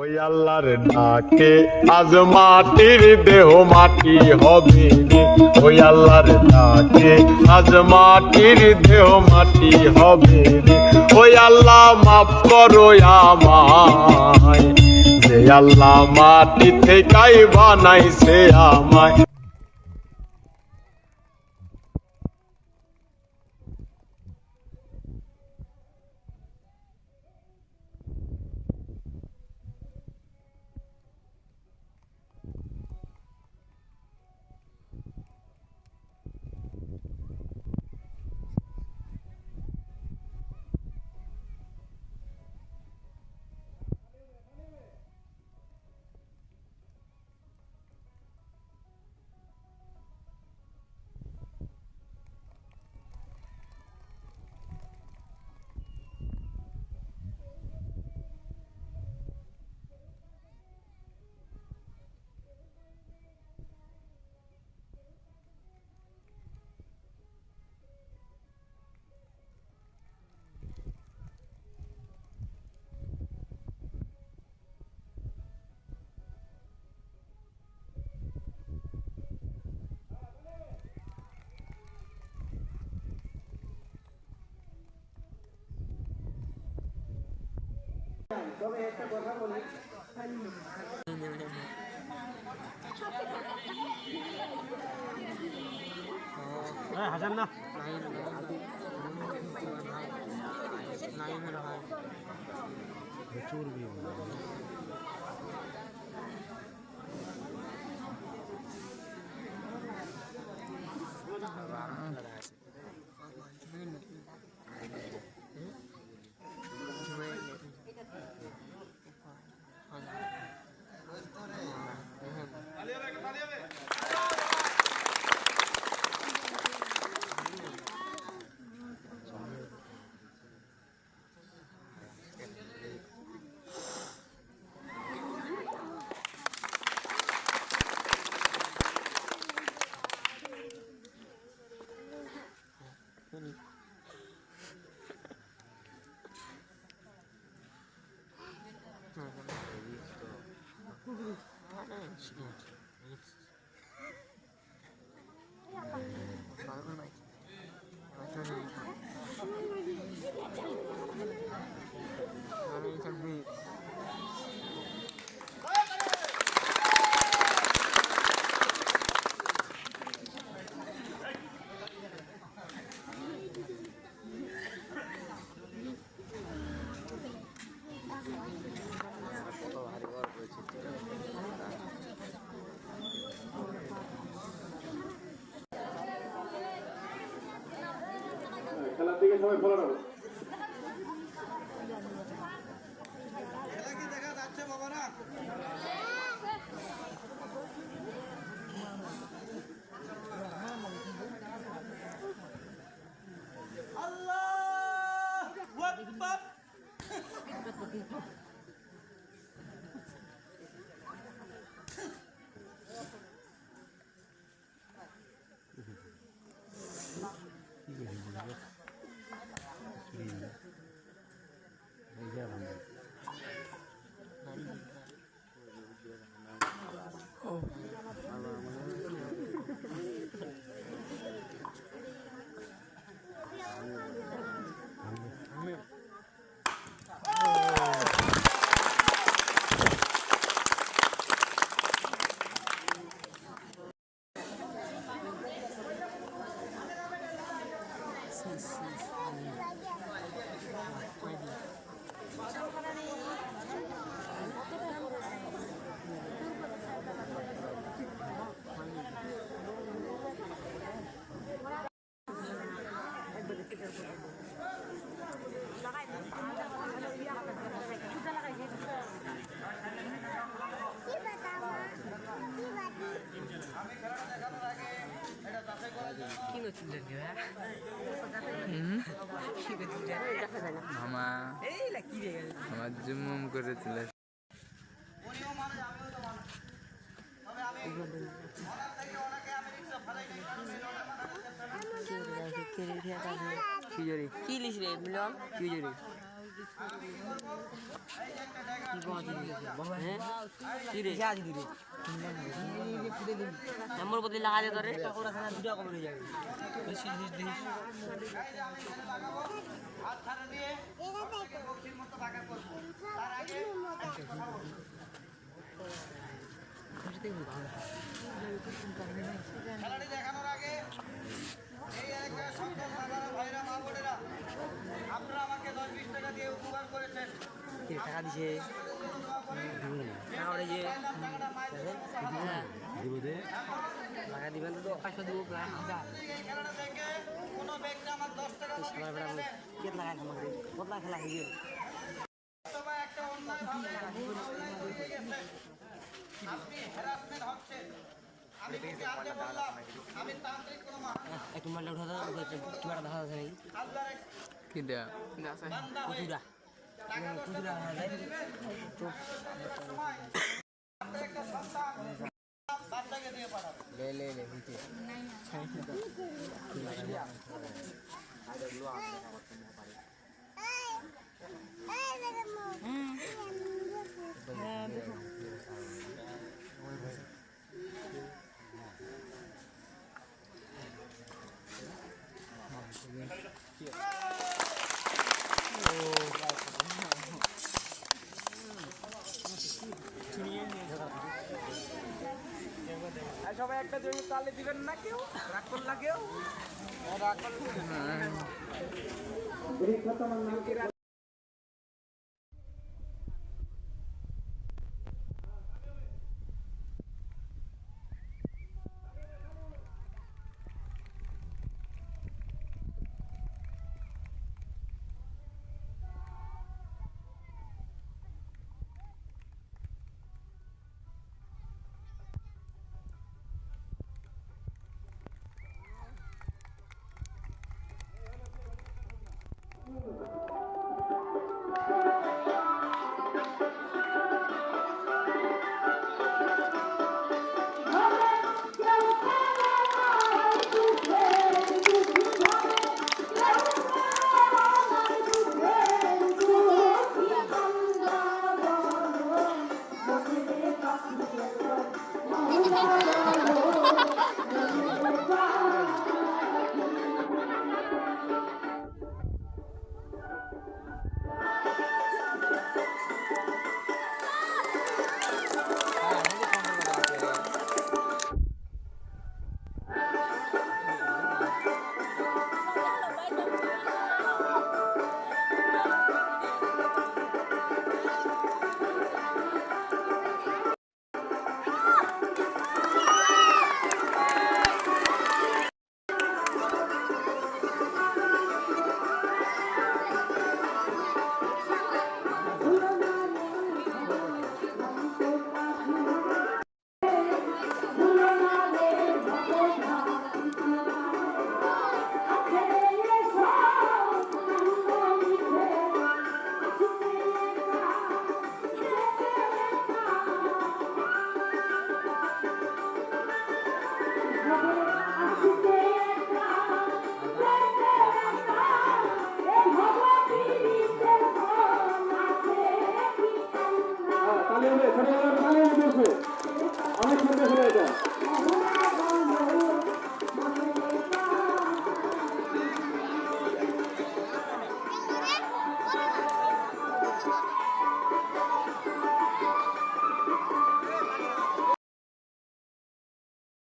ওই আল্লাহর ডাকে আজ মাটির দেহ মাটি হবে রে। ওই আল্লাহর ডাকে আজ মাটির দেহ মাটি হবে রে। ওই আল্লাহ মাফ করো আমায়, যে আল্লাহ মাটি থেকেই বানাইছে আমায়। তবে একটা কথা বলি, হাজার না প্রচুর খেলার দিকে সবাই ফলো রাখো। খেলা কি দেখা যাচ্ছে বাবা না? আল্লাহু আকবার। মামা আমার জুম করেছিল। কি লিস রে মিলন কি জরি নম্বর বদলে লাগা দে ধরে ওরা খানা দুটো কম হয়ে যাবে হাত ছাড়া দিয়ে বক্সির মতো ভাগা করবো তার আগে খেলাটি দেখানোর আগে এই এলাকার সকল দাদারা ভাইরা মা বোনেরা আপনারা আমাকে 10-20 টাকা দিয়ে উপকার করেছেন টাকা দিছে না ওরে যে টাকা দিবেন তো 500 দিব প্লাস এই খেলাটা দেখে কোনো ব্যক্তি আমার 10 টাকা বা 20 টাকা দেন কেত লাগা আমাদের বদলা খেলা হয়ে গেল অথবা একটা অন্যায় ভাবে হয়ে গেছে আপনি হ্যারাসমেন্ট হচ্ছেন আমি কিন্তু আগে বললাম আমি তান্ত্রিক কোনো মহান একটু মারলে উঠা দাও কিমাটা দেখা যাচ্ছে নাকি আল্লাহর এক কি দেয়া গাছে বান্দা হয়ে কুচুরা কুচুরা চোখ আপনার একটা সন্তান বাচ্চাকে দিয়ে পাঠাবে লে হইছে সবাই একটা জমি তালে দিবেন না কেউ রাগ করলা কেউ রাগ করলে অনেক সুন্দর করে এটা